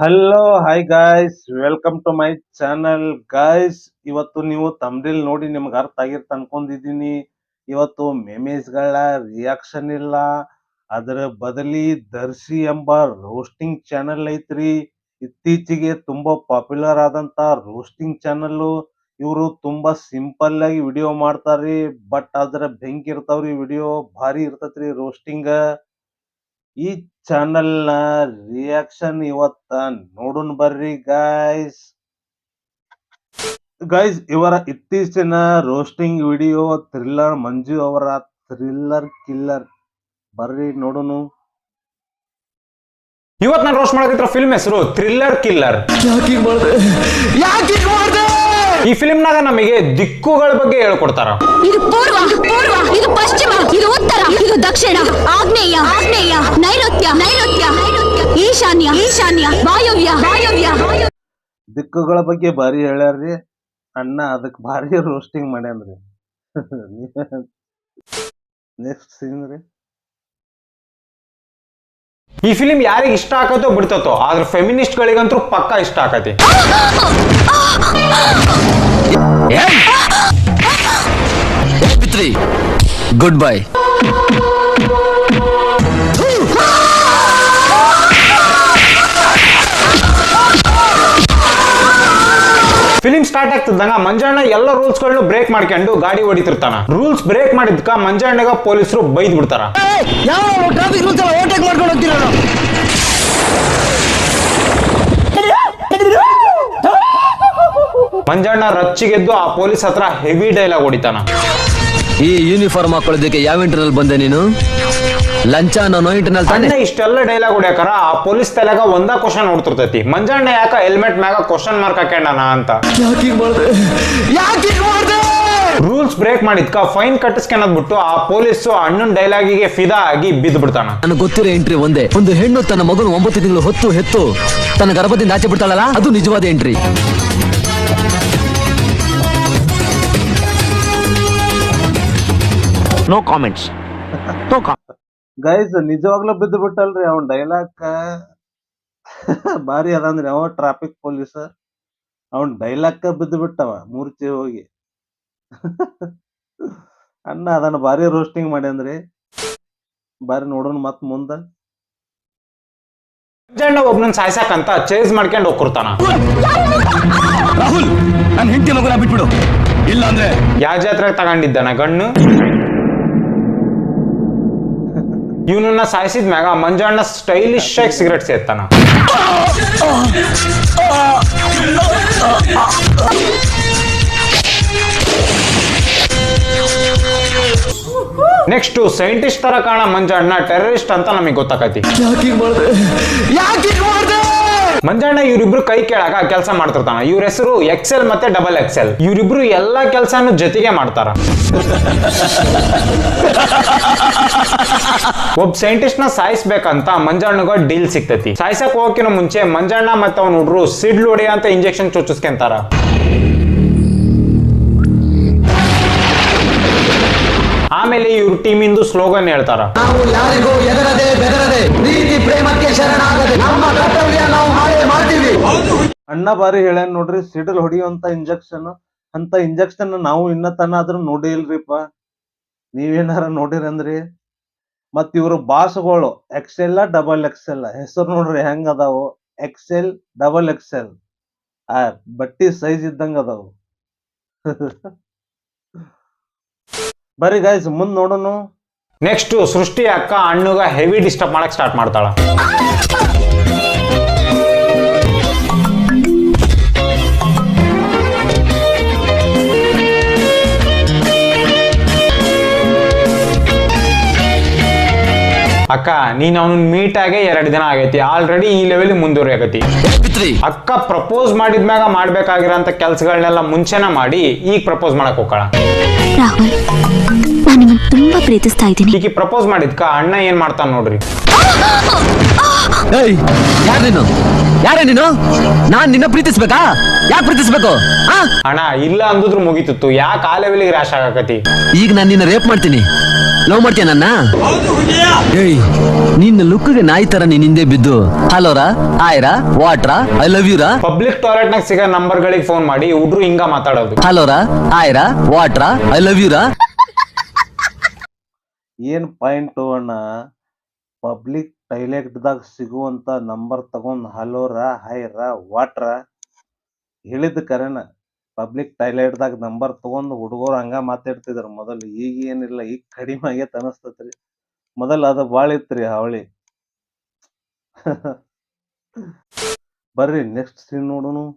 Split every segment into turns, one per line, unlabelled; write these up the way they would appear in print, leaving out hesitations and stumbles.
Hello hi guys, welcome to my channel guys. ಇವತ್ತು ನೀವು thumbnail ನೋಡಿ ನಿಮ್ಗೆ ಅರ್ಥ ಆಗಿರ್ತ ಅನ್ಕೊಂಡಿದ್ದೀನಿ. ಇವತ್ತು ಮೆಮೇಸ್ಗಳ ರಿಯಾಕ್ಷನ್ ಇಲ್ಲ, ಅದರ ಬದಲಿ ದರ್ಶಿ ಎಂಬ ರೋಸ್ಟಿಂಗ್ ಚಾನಲ್ ಐತ್ರಿ. ಇತ್ತೀಚೆಗೆ ತುಂಬಾ ಪಾಪ್ಯುಲರ್ ಆದಂತ ರೋಸ್ಟಿಂಗ್ ಚಾನಲ್. ಇವರು ತುಂಬಾ ಸಿಂಪಲ್ ಆಗಿ ವಿಡಿಯೋ ಮಾಡ್ತಾರ್ರಿ, ಬಟ್ ಅದರ ಬೆಂಕಿ ಇರ್ತಾವ್ರಿ. ವಿಡಿಯೋ ಭಾರಿ ಇರ್ತೈತ್ರಿ ರೋಸ್ಟಿಂಗ್. ಈ ಚಾನಲ್ ನ ರಿಯಾಕ್ಷನ್ ಇವತ್ತ ನೋಡೋಣ ಬರ್ರಿ ಗಾಯ್ಸ್. ಇವರ ಇತ್ತೀಚಿನ ರೋಸ್ಟಿಂಗ್ ವಿಡಿಯೋ ಥ್ರಿಲ್ಲರ್ ಮಂಜು ಅವರ ಥ್ರಿಲ್ಲರ್ ಕಿಲ್ಲರ್. ಬರ್ರಿ ನೋಡೋಣ.
ಇವತ್ತು ನಾನು ರೋಸ್ಟ್ ಮಾಡಕತ್ತಿರೋ ಫಿಲ್ಮ್ ಹೆಸರು ಥ್ರಿಲ್ಲರ್ ಕಿಲ್ಲರ್. ಈ ಫಿಲ್ಮ್ ನಾಗ ನಮಗೆ ದಿಕ್ಕುಗಳ ಬಗ್ಗೆ ಹೇಳ್ಕೊಡ್ತಾರ.
ಇದು ಪೂರ್ವ, ಇದು ಪಶ್ಚಿಮ, ಇದು ಉತ್ತರ, ಇದು ದಕ್ಷಿಣ, ಆಗ್ನೇಯ, ನೈಋತ್ಯ, ಈಶಾನ್ಯ, ವಾಯವ್ಯ.
ದಿಕ್ಕುಗಳ ಬಗ್ಗೆ ಭಾರಿ ಹೇಳ್ಯಾರ್ರಿ ಅಣ್ಣ. ಅದಕ್ ಭಾರಿ ರೋಸ್ಟಿಂಗ್ ಮಾಡ್ಯಾನ್ರಿ. ನೆಕ್ಸ್ಟ್ ಸೀನ್ ರೀ.
ಈ ಫಿಲ್ಮ್ ಯಾರಿಗೆ ಇಷ್ಟ ಆಕತ್ತೋ ಬಿಡ್ತತೋ, ಆದ್ರೆ ಫೆಮಿನಿಸ್ಟ್ ಗಳಿಗಂತೂ ಪಕ್ಕಾ ಇಷ್ಟ ಆಕತಿ.
Good bye.
ಫಿಲ್ಮ್ ಸ್ಟಾರ್ಟ್ ಆಗ್ತಿದ್ದಂಗ ಮಂಜಣ್ಣ ಎಲ್ಲ ರೂಲ್ಸ್ ಗಳನ್ನು ಬ್ರೇಕ್ ಮಾಡ್ಕೊಂಡು ಗಾಡಿ ಹೊಡಿತಿರ್ತಾನ. ರೂಲ್ಸ್ ಬ್ರೇಕ್ ಮಾಡಿದ್ಕ ಮಂಜಣ್ಣಗ ಪೊಲೀಸರು ಬೈದ್ ಬಿಡ್ತಾರ.
ಟ್ರಾಫಿಕ್ ರೂಲ್ಸ್ ಎಲ್ಲ ಓವರ್ಟೇಕ್ ಮಾಡ್ಕೊಂಡು ಹೋಗ್ತಿರೋದು.
ಮಂಜಣ್ಣ ರಚ್ಚಿಗೆದ್ದು ಆ ಪೊಲೀಸ್ ಹತ್ರ ಹೆವಿ ಡೈಲಾಗ್ ಹೊಡಿತಾನ.
ಈ ಯೂನಿಫಾರ್ಮ್ ಹಾಕೊಳ್ಳೋದಕ್ಕೆ ಯಾವ ಇಂಟರ್ನಲ್ ಬಂದೆ ನೀನು? ಲಂಚ ಅನ್ನೋ ಇಂಟರ್ನಲ್ ತಾನೆ.
ಇಷ್ಟೆಲ್ಲ ಡೈಲಾಗ್ ಹೊಡ್ಯಾಕಾರ ಆ ಪೊಲೀಸ್ ತಲೆಗ ಒಂದ ಕ್ವಶನ್ ನೋಡ್ತಿರ್ತೈತಿ, ಮಂಜಣ್ಣ ಯಾಕ ಹೆಲ್ಮೆಟ್ ಮ್ಯಾಗ ಕ್ವಶನ್ ಮಾರ್ಕ್ ಹಾಕೊಂಡಾನ ಅಂತ. ರೂಲ್ಸ್ ಬ್ರೇಕ್ ಮಾಡಿದ್ಕ ಫೈನ್ ಕಟ್ಟಿಸ್ಕೊಂಡ್ಬಿಟ್ಟು ಆ ಪೊಲೀಸು ಅಣ್ಣನ್ ಡೈಲಾಗಿಗೆ ಫಿದಾ ಆಗಿ ಬಿದ್ದು ಬಿಡ್ತಾನ.
ನನಗೆ ಗೊತ್ತಿರೋ ಎಂಟ್ರಿ ಒಂದೇ. ಒಂದು ಹೆಣ್ಣು ತನ್ನ ಮಗನು 9 ತಿಂಗಳು ಹೆತ್ತು ತನ್ನ ಗರ್ಭದಿಂದ ಆಚೆ ಬಿಡ್ತಾಳಲ್ಲ, ಅದು ನಿಜವಾದ ಎಂಟ್ರಿ. No comments.
ಗೈಸ್ ನಿಜವಾಗ್ಲೂ ಬಿದ್ದು ಬಿಟ್ಟಲ್ರಿ ಅವನ್ ಡೈಲಾಗ್. ಭಾರಿ ಅದಂದ್ರಿ. ಅವ ಟ್ರಾಫಿಕ್ ಪೊಲೀಸ್ ಅವನ್ ಡೈಲಾಗ್ ಬಿದ್ದು ಬಿಟ್ಟವ ಮೂರ್ಛೆ ಹೋಗಿ. ಅಣ್ಣ ಅದನ್ನ ಭಾರಿ ರೋಸ್ಟಿಂಗ್ ಮಾಡ್ಯಾನ್ರಿ. ಬಾರಿ ನೋಡೋಣ ಮತ್ ಮುಂದ.
ಮಂಜಣ್ಣ ಒಬ್ನನ್ ಸಾಯ್ಸಾಕಂತ ಚೇಸ್ ಮಾಡ್ಕೊಂಡು ಹೋಗ್ಕೊಡ್ತಾನ.
ರಾಹುಲ್, ನನ್ನ ಹೆಂಡತಿ ಮಗನ ಬಿಟ್ಬಿಡು, ಇಲ್ಲ ಅಂದ್ರೆ
ಯಾವ ಜಾತ್ರೆಗೆ ತಗೊಂಡಿದ್ದಾನ ಗಣ್ಣು. ಇವನನ್ನ ಸಾಯಿಸಿದ ಮ್ಯಾಗ ಮಂಜಣ್ಣ ಸ್ಟೈಲಿಶ್ ಆಗಿ ಸಿಗರೇಟ್ ಸೇರ್ತಾನ. ನೆಕ್ಸ್ಟ್ ಸೈಂಟಿಸ್ಟ್ ತರ ಕಾಣ ಮಂಜಣ್ಣ ಟೆರರಿಸ್ಟ್ ಅಂತ ನಮಗೆ ಗೊತ್ತಾಕತಿ. ಮಂಜಣ್ಣ ಇವ್ರಿಬ್ರು ಕೈ ಕೆಳಗ ಕೆಲಸ ಮಾಡ್ತಿರ್ತಾನ. ಇವ್ರ ಹೆಸರು XL ಮತ್ತೆ XXL. ಇವ್ರಿಬ್ರು ಎಲ್ಲಾ ಕೆಲ್ಸಾನು ಜೊತೆಗೆ ಮಾಡ್ತಾರ. ಒಬ್ಬ ಸೈಂಟಿಸ್ಟ್ ನ ಸಾಯಿಸ್ಬೇಕಂತ ಮಂಜಣ್ಣಗ ಡೀಲ್ ಸಿಗ್ತತಿ. ಸಾಯ್ಸಕ್ ಹೋಗಕಿನ ಮುಂಚೆ ಮಂಜಣ್ಣ ಮತ್ತೆ ಅವನ ಹುಡ್ರು ಸಿಡ್ಲು ಹೊಡೆಯ ಅಂತ ಇಂಜೆಕ್ಷನ್ ಚುಚ್ಚಿಸ್ಕೊಂತಾರ. ಆಮೇಲೆ ಇವ್ರ ಟೀಮ್ ಇಂದು ಸ್ಲೋಗನ್ ಹೇಳ್ತಾರ,
ನಾವು ಯಾರಿಗೂ ಎದರದೆ ಬೆದರದೆ ಪ್ರೀತಿ ಪ್ರೇಮಕ್ಕೆ ಶರಣಾಗದೆ ನಮ್ಮ ಕರ್ತವ್ಯ ನಾವು ಮಾಡೇ ಮಾಡ್ತೀವಿ.
ಅಣ್ಣ ಬಾರಿ ಹೇಳ್ಯಾನ್ ನೋಡ್ರಿ. ಸಿಡಲ್ ಹೊಡಿಯುವಂತ ಇಂಜೆಕ್ಷನ್ ಅಂತ ಇಂಜೆಕ್ಷನ್ ನಾವು ಇನ್ನತನ ಆದ್ರೂ ನೋಡಿ ಇಲ್ರಿಪ್ಪ. ನೀವೇನಾರ ನೋಡಿರಂದ್ರಿ. ಮತ್ ಇವ್ರು ಬಾಸ್ಗಳು XL XXL ಹೆಸರು ನೋಡ್ರಿ ಹೆಂಗ ಅದಾವು. XL XXL ಆ ಬಟ್ಟಿ ಸೈಜ್ ಇದ್ದಂಗ ಅದಾವು. ಬರೀ ಗೈಸ್ ಮುಂದ್ ನೋಡೋಣ.
ನೆಕ್ಸ್ಟ್ ಸೃಷ್ಟಿ ಅಕ್ಕ ಅಣ್ಣಗ ಹೆವಿ ಡಿಸ್ಟರ್ಬ್ ಮಾಡಕ್ ಸ್ಟಾರ್ಟ್ ಮಾಡ್ತಾಳ. ಅಕ್ಕ ನೀನ್ ಅವನ್ ಮೀಟ್ ಆಗಿ 2 ದಿನ ಆಗೈತಿ, ಆಲ್ರೆಡಿ ಈ ಲೆವೆಲ್ ಮುಂದುವರಿಯಾಗತಿ. ಅಕ್ಕ ಪ್ರಪೋಸ್ ಮಾಡಿದ್ಮ್ಯಾಗ ಮಾಡ್ಬೇಕಾಗಿರೋಂತ ಕೆಲ್ಸಗಳನ್ನೆಲ್ಲ ಮುಂಚೆನ ಮಾಡಿ ಈಗ ಪ್ರಪೋಸ್ ಮಾಡಕ್ ಹೋಗ್ತಾಳ.
ರಾಹುಲ್, ನಾನು ನಿಮ್ಮನ್ನ ತುಂಬಾ ಪ್ರೀತಿಸ್ತಾ ಇದ್ದೀನಿ.
ಈಗ ಪ್ರಪೋಸ್ ಮಾಡಿದ್ಕ ಅಣ್ಣ ಏನ್ ಮಾಡ್ತಾನ ನೋಡ್ರಿ.
ಯಾರೇ ನೀನು? ನಾನ್ ನಿನ್ನ ಪ್ರೀತಿಸ್ಬೇಕಾ? ಯಾಕೆ ಪ್ರೀತಿಸ್ಬೇಕು?
ಅಣ್ಣ ಇಲ್ಲ ಅಂದಿದ್ರು ಮುಗಿತಿತ್ತು, ಯಾಕೆ ಆ ಲೆವೆಲ್ಗೆ ರ್ಯಾಶ್ ಆಗಕತಿ?
ಈಗ ನಾನು ನಿನ್ನ ರೇಪ್ ಮಾಡ್ತೀನಿ. ಲವ್ ಮಾಡ್ತೀಯ ನನ್ನ? ಏಯ್, ನಿನ್ನ ಲುಕ್ಗೆ ನಾಯಿ ತರ ನೀನ್ ಹಿಂದೆ ಬಿದ್ದು ಹಲೋರಾ, ಹಾಯ್ರಾ, ವಾಟ್ರಾ, ಐ ಲವ್ ಯುರಾ.
ಪಬ್ಲಿಕ್ ಟಾಯ್ಲೆಟ್ ನಾಗ ಸಿಗೋ ನಂಬರ್ ಗಳಿಗೆ ಫೋನ್ ಮಾಡಿ ಹುಡ್ರು ಹಿಂಗ ಮಾತಾಡೋದು.
ಹಲೋರಾ, ಹಾಯ್ರಾ, ವಾಟ್ರಾ, ಐ ಲವ್ ಯುರಾ.
ಏನ್ ಪಾಯಿಂಟ್ ಅಣ್ಣ, ಪಬ್ಲಿಕ್ ಟಾಯ್ಲೆಟ್ದಾಗ ಸಿಗುವಂತ ನಂಬರ್ ತಗೊಂಡ್ ಹಲೋರ ಹೈರ ವಾಟ್ರ ಹೇಳಿದ ಕರೆನ. ಪಬ್ಲಿಕ್ ಟಾಯ್ಲೆಟ್ದಾಗ ನಂಬರ್ ತಗೊಂಡ್ ಹುಡುಗರು ಹಂಗ ಮಾತಾಡ್ತಿದ್ರ ಮೊದಲು. ಈಗ ಏನಿಲ್ಲ, ಈಗ ಕಡಿಮೆ ಆಗೇತ್ ಅನಸ್ತತ್ರಿ. ಮೊದಲ ಅದು ಬಾಳ ಇತ್ರಿ ಹಾವಳಿ. ಬರ್ರಿ ನೆಕ್ಸ್ಟ್ ಸೀನ್ ನೋಡೋಣ.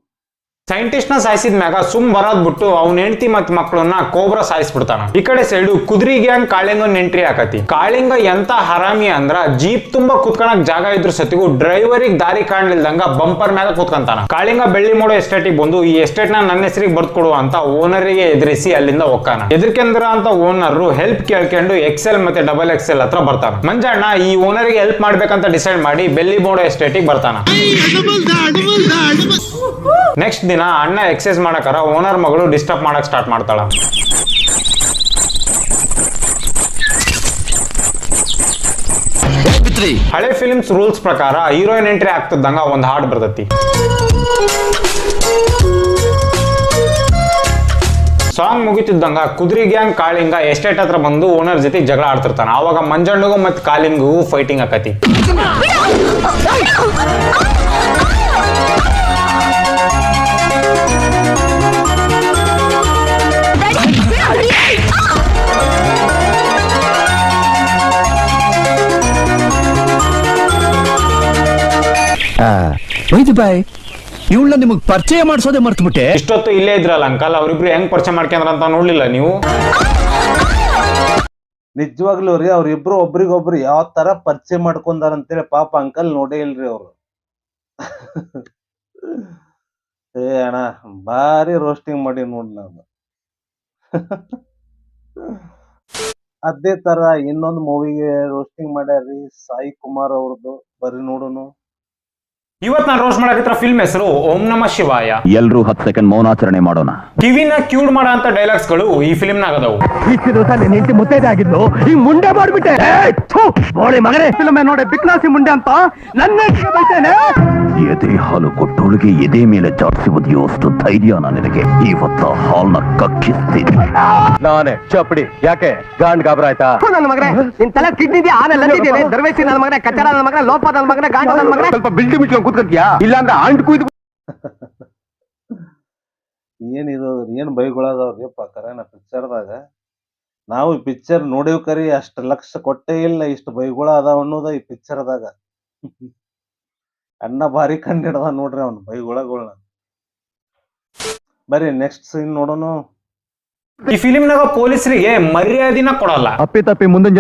ಸೈಂಟಿಸ್ಟ್ ನ ಸಾಯಿಸಿದ ಮ್ಯಾಗ ಸುಮ್ ಬರೋದ್ ಬಿಟ್ಟು ಅವ್ನ ಹೆಂಡತಿ ಮತ್ ಮಕ್ಕಳನ್ನ ಕೋಬ್ರಾ ಸಾಯಿಸ್ಬಿಡ್ತಾನ. ಈ ಕಡೆ ಸೈಡು ಕುದುರೆ ಗ್ಯಾಂಗ್ ಕಾಳಿಂಗನ್ ಎಂಟ್ರಿ ಆಕತಿ. ಕಾಳಿಂಗ ಎಂತ ಹರಾಮಿ ಅಂದ್ರ ಜೀಪ್ ತುಂಬಾ ಕುತ್ಕೊಳಕ್ ಜಾಗ ಇದ್ರ ಸತಿಗೂ ಡ್ರೈವರಿಗೆ ದಾರಿ ಕಾಣ್ಲಿಲ್ದಂಗ ಬಂಪರ್ ಮ್ಯಾಗ ಕುತ್ಕೊಂತಾನ. ಕಾಳಿಂಗ ಬೆಳ್ಳಿ ಮಾಡೋ ಎಸ್ಟೇಟಿಗೆ ಬಂದು ಈ ಎಸ್ಟೇಟ್ ನ ನನ್ನ ಹೆಸರಿಗೆ ಬರ್ದ್ ಕೊಡು ಅಂತ ಓನರಿಗೆ ಎದುರಿಸಿ ಅಲ್ಲಿಂದ ಹೋಗ್ತಾನ. ಎದರ್ಕೆಂದ್ರ ಅಂತ ಓನರ್ ಹೆಲ್ಪ್ ಕೇಳ್ಕೊಂಡು XL ಮತ್ತೆ XXL ಹತ್ರ ಬರ್ತಾನ. ಮಂಜಣ್ಣ ಈ ಓನರಿಗೆ ಹೆಲ್ಪ್ ಮಾಡ್ಬೇಕಂತ ಡಿಸೈಡ್ ಮಾಡಿ ಬೆಳ್ಳಿ ಮಾಡೋ ಎಸ್ಟೇಟಿಗೆ ಬರ್ತಾನ. ನೆಕ್ಸ್ಟ್ ದಿನ ಅಣ್ಣ ಎಕ್ಸರ್ಸೈಸ್ ಮಾಡಕಾರ ಓನರ್ ಮಗಳು ಡಿಸ್ಟರ್ಬ್ ಮಾಡಕ್ ಸ್ಟಾರ್ಟ್ ಮಾಡ್ತಾಳ. ಹಳೆ ಫಿಲ್ಮ್ಸ್ ರೂಲ್ಸ್ ಪ್ರಕಾರ ಹೀರೋಯಿನ್ ಎಂಟ್ರಿ ಆಗ್ತಿದ್ದಂಗ ಒಂದ್ ಹಾಡ್ ಬರ್ತತಿ. ಸಾಂಗ್ ಮುಗಿತಿದ್ದಂಗ ಕುದುರೆ ಗ್ಯಾಂಗ್ ಕಾಳಿಂಗ ಎಸ್ಟೇಟ್ ಹತ್ರ ಬಂದು ಓನರ್ ಜೊತೆ ಜಗಳ ಆಡ್ತಿರ್ತಾನ. ಅವಾಗ ಮಂಜಣ್ಣಗೂ ಮತ್ ಕಾಳಿಂಗೂ ಫೈಟಿಂಗ್ ಆಕತಿ.
ಬಾಯ್, ಇವಳನ್ನ ನಿಮಗ್ ಪರಿಚಯ ಮಾಡಿಸೋದೇ ಮರ್ತು ಬಿಟ್ಟೆ.
ಇಷ್ಟೊತ್ತು ಇಲ್ಲೇ ಇದ್ರಲ್ಲ ಅಂಕಲ್, ಅವ್ರಿಬ್ರು ಹೆಂಗ್ ಪರಿಚಯ ಮಾಡ್ಕೊಂಡ್ರ ಅಂತ ನೋಡ್ಲಿಲ್ಲ ನೀವು?
ನಿಜವಾಗ್ಲೂ ರೀ, ಅವ್ರಿಬ್ರು ಒಬ್ರಿಗೊಬ್ರು ಯಾವ ತರ ಪರಿಚಯ ಮಾಡ್ಕೊಂಡಾರ ಅಂತೇಳಿ ಪಾಪ ಅಂಕಲ್ ನೋಡೇ ಇಲ್ರಿ ಅವ್ರು. ಏ ಅಣ್ಣ, ಭಾರಿ ರೋಸ್ಟಿಂಗ್ ಮಾಡಿ ನೋಡ್ ನಾನು. ಅದೇ ತರ ಇನ್ನೊಂದು ಮೂವಿಗೆ ರೋಸ್ಟಿಂಗ್ ಮಾಡ್ಯಾರ್ರಿ ಸಾಯಿ ಕುಮಾರ್ ಅವ್ರದ್ದು. ಬರ್ರಿ ನೋಡೋನು.
ಇವತ್ ನಾನು ರೋಸ್ಟ್ ಮಾಡಕತ್ರ ಫಿಲ್ಮ್ ಹೆಸರು ಓಂ ನಮ ಶಿವಾಯ.
ಎಲ್ರೂ 10 ಸೆಕೆಂಡ್ ಮೌನಾಚರಣೆ ಮಾಡೋಣ.
ಕಿವಿನ ಕ್ಯೂಡ್ ಮಾಡೋ ಅಂತ ಡೈಲಾಗ್ಸ್ ಗಳು ಈ ಫಿಲ್ಮ್ ನಾಗ ಅದಾವು.
ಇಷ್ಟು ದಿವಸ ನಿನ್ನ ಹೆಂಡತಿ ಮುತ್ತೈದೆ ಆಗಿದ್ದು ಈ ಮುಂಡೆ ಮಾಡ್ಬಿಟ್ಟೆ. ಮಗನೇ ಫಿಲ್ಮ್ ನೋಡಿ ಬಿಕ್ನಾಸಿ ಮುಂಡೆ ಅಂತ ನನ್ನ ಬೈತೇನೆ.
ಎದೆ ಹಾಲು ಕೊಟ್ಟೋಳಿಗೆ ಎದೆ ಮೇಲೆ ಜಾಡ್ಸಿ ಒದೆಯುವಷ್ಟು ಧೈರ್ಯ ನನಗೆ. ಇವತ್ತ ಹಾಲ್ನ ಕಕ್ಕಿಸ್ತೀನಿ
ನಾನೇ. ಚಪ್ಪಡಿ ಯಾಕೆ ಗಾಂಡ್ ಗಾಬ್ರ ಆಯ್ತಾ? ನನ್ನ ಮಗನೇ, ನಿನ್ ತಲೆ ಕಿಡ್ನಿ ಇದೆಯಾ? ಆನೆಲ್ಲ ದರ್ವೇಸಿ ನನ್ನ ಮಗನೇ, ಕಚ್ಚರ ನನ್ನ ಮಗನೇ, ಲೋಪ ನನ್ನ ಮಗನೇ, ಗಾಂಡ ನನ್ನ ಮಗನೇ. ಸ್ವಲ್ಪ ಬಿಲ್ಡಿ ಬಿಟ್ಕೊಂಡು ಕೂತ್ಕೊಂತೀಯಾ? ಇಲ್ಲಾಂದ್ರೆ ಆಂಟ್ ಕುಯ್ದು.
ಏನಿದು ಏನ್ ಬೈಗಳದಾವ್ರಿಪ್ಪ ಕರೆನ ಪಿಕ್ಚರ್ದಾಗ. ನಾವು ಈ ಪಿಕ್ಚರ್ ನೋಡಿವ್ ಕರಿ ಅಷ್ಟ್ ಲಕ್ಷ ಕೊಟ್ಟೇ ಇಲ್ಲ, ಇಷ್ಟು ಬೈಗುಳ ಅದಾವ ಅನ್ನೋದ ಈ ಪಿಕ್ಚರ್ದಾಗ. ಅಣ್ಣ ಭಾರಿ ಕಂಡಿಡದ ನೋಡ್ರಿ ಅವ್ನ ಬೈಗುಳಗಳನ್ನ. ಬರ್ರಿ ನೆಕ್ಸ್ಟ್ ಸೀನ್ ನೋಡೋನು.
ಈ ಫಿಲ್ಮ್ ನಾಗ ಪೊಲೀಸರಿಗೆ ಮರ್ಯಾದಿನ ಕೊಡಲ್ಲ.
ಅಪ್ಪಿ ತಪ್ಪಿ ಮುಂದಿನ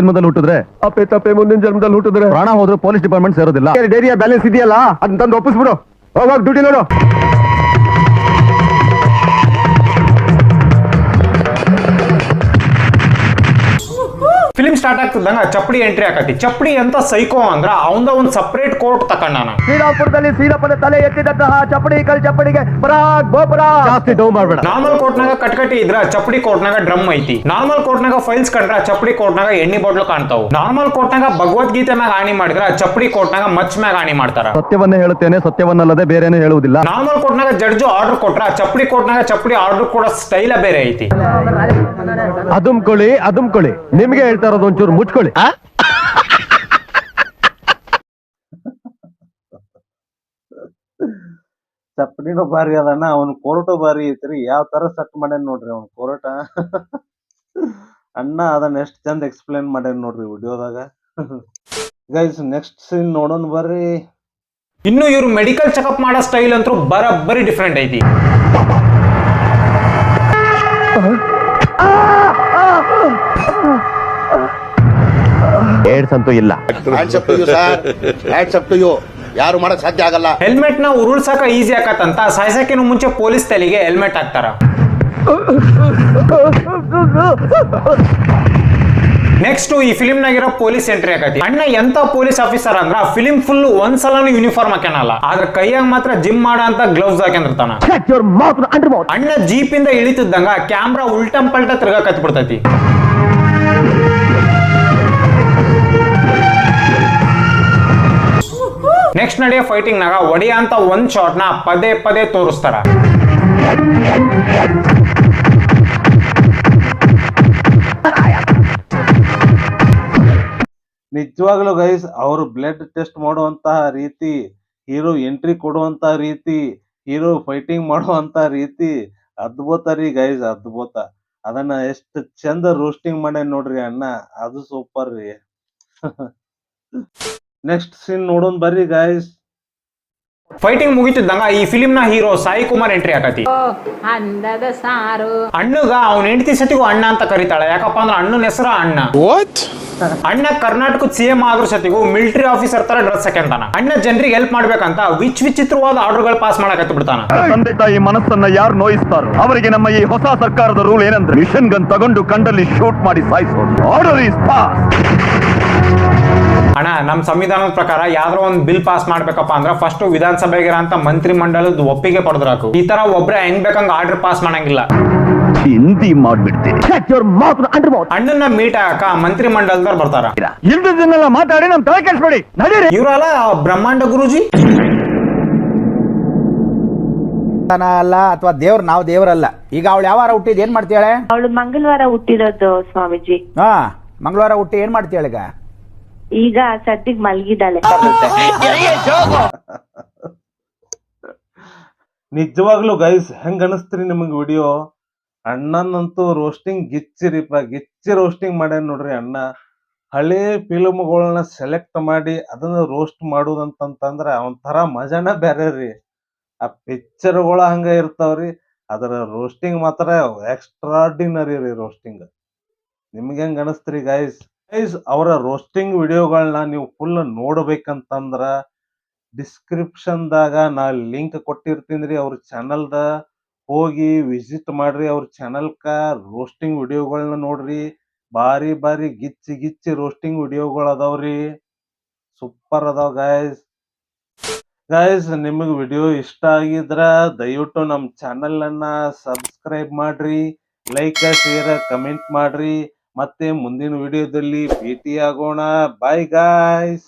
ಜನ್ಮದಲ್ಲಿ ಹುಟ್ಟಿದ್ರೆ ಪ್ರಾಣ ಹೋದ್ರು ಪೊಲೀಸ್ ಡಿಪಾರ್ಟ್ಮೆಂಟ್ ಸೇರೋದಿಲ್ಲ. ಡೈರಿಯ ಬ್ಯಾಲೆನ್ಸ್ ಇದೆಯಲ್ಲ ಅದನ್ನ ತಂದು ಒಪ್ಪಿಸ್ಬಿಡು. ಹೋಗ ಡ್ಯೂಟಿ ನೋಡು.
ಫಿಲ್ಮ್ ಸ್ಟಾರ್ಟ್ ಆಗ್ತಿದ್ದಂಗ ಚಪ್ಪಡಿ ಎಂಟ್ರಿ ಆಕತಿ. ಚಪ್ಪಡಿ ಅಂತ ಸೈಕೋ ಅಂದ್ರ ಅವಂದ ಒಂದ್ ಸಪರೇಟ್ ಕೋರ್ಟ್ ತಕೊಂಡಾನ.
ಶ್ರೀರಾಮಪುರದಲ್ಲಿ ಶ್ರೀರಪ್ಪನ ತಲೆ ಎತ್ತಿದಂತಹ ಚಪ್ಪಡಿ ಕಲ್ ಚಪ್ಪಡಿಗೆ ಜಾಸ್ತಿ ಡೌ ಮಾಡ್ಬೇಡ.
ನಾರ್ಮಲ್ ಕೋರ್ಟ್ ನಾಗ ಕಟ್ಕಟಿ ಇದ್ರ ಚಪ್ಪಡಿ ಕೋರ್ಟ್ ನಾಗ ಡ್ರಮ್ ಐತಿ. ನಾರ್ಮಲ್ ಕೋರ್ಟ್ ನಾಗ ಫೈಲ್ಸ್ ಕಂಡ್ರ ಚಪ್ಪಡಿ ಕೋರ್ಟ್ ನಾಗ ಎಣ್ಣಿ ಬಾಟ್ಲು ಕಾಣ್ತಾವ್. ನಾರ್ಮಲ್ ಕೋರ್ಟ್ ನಾಗ ಭಗವದ್ಗೀತೆ ಮ್ಯಾಗ ಹಾನಿ ಮಾಡಿದ್ರ ಚಪ್ಪಡಿ ಕೋರ್ಟ್ ನಾಗ ಮಚ್ ಮ್ಯಾಗ ಹಾನಿ ಮಾಡ್ತಾರ.
ಸತ್ಯವನ್ನೇ ಹೇಳುತ್ತೇನೆ, ಸತ್ಯವನ್ನಲ್ಲದೆ ಬೇರೆನೇ ಹೇಳುವುದಿಲ್ಲ.
ನಾರ್ಮಲ್ ಕೋರ್ಟ್ ನಾಗ ಜಡ್ಜು ಆರ್ಡರ್ ಕೊಟ್ರ ಚಪ್ಪಡಿ ಕೋರ್ಟ್ ನಾಗ ಚಪ್ಪಡಿ ಆರ್ಡರ್ ಕೊಡೋ ಸ್ಟೈಲ ಬೇರೆ ಐತಿ.
ಅದುಮ್ಕೊಳ್ಳಿ ನಿಮ್ಗೆ ಹೇಳ್ತಾ ಇರೋದು ಒಂಚೂರು ಮುಚ್ಕೊಳ್ಳಿ.
ಚಪ್ಪಡಿನೂ ಬಾರಿ ಅದಣ್ಣ, ಅವನ್ ಕೋರ್ಟು ಬಾರಿ ಐತ್ರಿ. ಯಾವ ತರ ಸೆಟ್ ಮಾಡ್ಯಾನ ನೋಡ್ರಿ ಅವ್ನ ಕೋರ್ಟ. ಅಣ್ಣ ಅದನ್ನ ಎಷ್ಟ್ ಚಂದ ಎಕ್ಸ್ಪ್ಲೇನ್ ಮಾಡ್ಯಾನ ನೋಡ್ರಿ ವಿಡಿಯೋದಾಗ. ಗೈಸ್ ನೆಕ್ಸ್ಟ್ ಸೀನ್ ನೋಡೋಣ ಬರ್ರಿ.
ಇನ್ನು ಇವ್ರು ಮೆಡಿಕಲ್ ಚೆಕಪ್ ಮಾಡೋ ಸ್ಟೈಲ್ ಅಂತೂ ಬರೀ ಡಿಫ್ರೆಂಟ್ ಐತಿ.
ಏಡ್ಸ್ ಅಂತೂ ಇಲ್ಲ.
ಯಾರು ಮಾಡಕ್ ಸಾಧ್ಯ ಆಗಲ್ಲ.
ಹೆಲ್ಮೆಟ್ ನ ಉರುಳ್ಸಕ ಈಸಿ ಆಕತ್ತಂತ ಸಾಯ್ಸಕಿನ ಮುಂಚೆ ಪೊಲೀಸ್ ತಲೆಗೆ ಹೆಲ್ಮೆಟ್ ಹಾಕ್ತಾರ. ನೆಕ್ಸ್ಟ್ ಈ ಫಿಲ್ಮ್ ನಾಗಿರೋ ಪೊಲೀಸ್ ಎಂಟ್ರಿ ಆಗತಿ. ಅಣ್ಣ ಎಂತ ಪೊಲೀಸ್ ಆಫೀಸರ್ ಅಂದ್ರ ಫಿಲ್ಮ್ ಫುಲ್ ಒಂದ್ಸಲನು ಯೂನಿಫಾರ್ಮ್ ಹಾಕ್ಯಾನಲ್ಲ, ಆದ್ರ ಕೈಯಾಗ ಮಾತ್ರ ಜಿಮ್ ಮಾಡ ಅಂತ ಗ್ಲೌಸ್ ಹಾಕ್ಯಂದಿರ್ತಾನ. ಅಣ್ಣ ಜೀಪ್ ಇಂದ ಇಳಿತಿದ್ದಂಗ ಕ್ಯಾಮ್ರಾ ಉಲ್ಟಂ ಪಲ್ಟ ತಿರ್ಗಾಕತ್ ಬಿಡ್ತೈತಿ. ನೆಕ್ಸ್ಟ್ ನಡೆಯೋ ಫೈಟಿಂಗ್ ನಾಗ ಒಡೆಯ ಅಂತ ಒಂದ್ ಶಾಟ್ ನ ಪದೇ ಪದೇ ತೋರಿಸ್ತಾರ.
ನಿಜವಾಗ್ಲೂ ಗೈಸ್ ಅವರು ಬ್ಲಡ್ ಟೆಸ್ಟ್ ಮಾಡುವಂತಹ ರೀತಿ, ಹೀರೋ ಎಂಟ್ರಿ ಕೊಡುವಂತಹ ರೀತಿ, ಹೀರೋ ಫೈಟಿಂಗ್ ಮಾಡುವಂತ ರೀತಿ ಅದ್ಭುತ ರೀ ಗೈಸ್, ಅದ್ಭುತ. ಅದನ್ನ ಎಷ್ಟು ಚಂದ ರೋಸ್ಟಿಂಗ್ ಮಾಡ್ಯಾನ ನೋಡ್ರಿ ಅಣ್ಣ, ಅದು ಸೂಪರ್ ರೀ. ನೆಕ್ಸ್ಟ್ ಸೀನ್ ನೋಡೋಣ ಬರ್ರಿ ಗೈಸ್.
ಫೈಟಿಂಗ್ ಮುಗಿತಿದ್ದಂಗ ಈ ಫಿಲಿಂ ನ ಹೀರೋ ಸಾಯಿ ಕುಮಾರ್ ಎಂಟ್ರಿ ಆಗತಿ.
ಅಂದದ ಸಾರು
ಅಣ್ಣಗ ಅವ್ನ ಹೆಂಡತಿ ಸತಿಗೂ ಅಣ್ಣ ಅಂತ ಕರೀತಾಳೆ. ಯಾಕಪ್ಪ ಅಂದ್ರೆ ಅಣ್ಣನ ಹೆಸರ ಅಣ್ಣ. ಅಣ್ಣ ಕರ್ನಾಟಕದ CM ಆದ್ರೂ ಸತಿಗೂ ಮಿಲಿಟರಿ ಆಫೀಸರ್ ತರ ಡ್ರೆಸ್ ಹಾಕ್ಯಂತಾನ. ಅಣ್ಣ ಜನರಿಗೆ ಹೆಲ್ಪ್ ಮಾಡ್ಬೇಕಂತ ವಿಚಿತ್ರವಾದ ಆರ್ಡರ್ಗಳು ಪಾಸ್ ಮಾಡಕತ್ತಿ ಬಿಡ್ತಾನ.
ತಂದೆ ತಾಯಿ ಮನಸ್ಸನ್ನ ಯಾರು ನೋಯಿಸ್ತಾರೋ ಅವರಿಗೆ ನಮ್ಮ ಈ ಹೊಸ ಸರ್ಕಾರದ ರೂಲ್ ಏನಂದ್ರೆ ಮಿಷನ್ ಗನ್ ತಗೊಂಡು ಕಂಡಲ್ಲಿ ಶೂಟ್ ಮಾಡಿ ಸಾಯಿಸೋದು. Order is pass.
ಅಣ್ಣ ನಮ್ ಸಂವಿಧಾನದ ಪ್ರಕಾರ ಯಾವ್ದಾರ ಒಂದ್ ಬಿಲ್ ಪಾಸ್ ಮಾಡ್ಬೇಕಪ್ಪ ಅಂದ್ರ ಫಸ್ಟ್ ವಿಧಾನಸಭೆಗೆ ಅಂತ ಮಂತ್ರಿ ಮಂಡಲದ ಒಪ್ಪಿಗೆ ಪಡೆದ್ರಾಕು. ಈ ತರ ಒಬ್ರೆ ಹೆಂಗ್ ಬೇಕಂಗ ಆರ್ಡರ್ ಪಾಸ್ ಮಾಡಂಗಿಲ್ಲ.
ಹಿಂದಿ ಮಾಡ್ಬಿಡ್ತೀನಿ.
ಅಣ್ಣನ ಮೀಟ್ ಆಗಕ ಮಂತ್ರಿ ಮಂಡಲದವ್ರು ಬರ್ತಾರ.
ಇಲ್ದನ್ನೆಲ್ಲ ಮಾತಾಡಿ ನಮ್ ತಲೆ ಕೆಡಿಸ್ಬೇಡಿ, ನಡೀರಿ.
ಇವ್ರಲ್ಲ ಬ್ರಹ್ಮಾಂಡ ಗುರೂಜಿ
ಅಲ್ಲ ಅಥವಾ ದೇವ್ರ, ನಾವು ದೇವರಲ್ಲ. ಈಗ ಅವಳು ಯಾವ ಹುಟ್ಟಿದ್ ಏನ್ ಮಾಡ್ತಾಳೆ?
ಅವಳು ಮಂಗಳವಾರ ಹುಟ್ಟಿರೋದು ಸ್ವಾಮೀಜಿ.
ಹಾ, ಮಂಗಳವಾರ ಹುಟ್ಟಿ ಏನ್ ಮಾಡ್ತಾಳೆ ಈಗ?
ಈಗ ಸದ್ಯಕ್ ಮಲ್ಗಿದ್ದಾಳೆ.
ನಿಜವಾಗ್ಲೂ ಗೈಸ್ ಹೆಂಗ್ ಅನಸ್ತ್ರಿ ನಿಮಗ್ ವಿಡಿಯೋ? ಅಣ್ಣನಂತೂ ರೋಸ್ಟಿಂಗ್ ಗಿಚ್ಚಿರಿಪ್ಪ, ಗಿಚ್ಚಿ ರೋಸ್ಟಿಂಗ್ ಮಾಡ್ಯಾನ ನೋಡ್ರಿ ಅಣ್ಣ. ಹಳೆ ಫಿಲ್ಮ್ಗಳನ್ನ ಸೆಲೆಕ್ಟ್ ಮಾಡಿ ಅದನ್ನ ರೋಸ್ಟ್ ಮಾಡುದಂತಂದ್ರ ಒಂಥರ ಮಜಾನ ಬೇರೆ ರೀ. ಆ ಪಿಕ್ಚರ್ಗಳು ಹಂಗ ಇರ್ತಾವ್ರಿ, ಅದರ ರೋಸ್ಟಿಂಗ್ ಮಾತ್ರ ಎಕ್ಸ್ಟ್ರಾರ್ಡಿನರಿ ರೀ ರೋಸ್ಟಿಂಗ್. ನಿಮ್ಗೆ ಹೆಂಗ್ ಅನಸ್ತ್ರಿ ಗೈಸ್? ಗೈಸ್ ಅವರ ರೋಸ್ಟಿಂಗ್ ವಿಡಿಯೋಗಳನ್ನ ನೀವು ಫುಲ್ ನೋಡ್ಬೇಕಂತಂದ್ರ ಡಿಸ್ಕ್ರಿಪ್ಷನ್ ದಾಗ ನಾ ಲಿಂಕ್ ಕೊಟ್ಟಿರ್ತೀನಿ ರೀ ಅವ್ರ ಚಾನಲ್ದ. ಹೋಗಿ ವಿಸಿಟ್ ಮಾಡ್ರಿ ಅವ್ರ ಚಾನಲ್ಕ. ರೋಸ್ಟಿಂಗ್ ವಿಡಿಯೋಗಳನ್ನ ನೋಡ್ರಿ, ಬಾರಿ ಬಾರಿ ಗಿಚ್ಚಿ ಗಿಚ್ಚಿ ರೋಸ್ಟಿಂಗ್ ವಿಡಿಯೋಗಳು ಅದಾವ್ರಿ, ಸೂಪರ್ ಅದಾವ ಗೈಸ್. ಗೈಸ್ ನಿಮಗ್ ವಿಡಿಯೋ ಇಷ್ಟ ಆಗಿದ್ರ ದಯವಿಟ್ಟು ನಮ್ ಚಾನಲ್ ಅನ್ನ ಸಬ್ಸ್ಕ್ರೈಬ್ ಮಾಡ್ರಿ, ಲೈಕ್ ಶೇರ್ ಕಮೆಂಟ್ ಮಾಡ್ರಿ. ಮತ್ತೆ ಮುಂದಿನ ವಿಡಿಯೋದಲ್ಲಿ ಭೇಟಿ ಆಗೋಣ. Bye guys.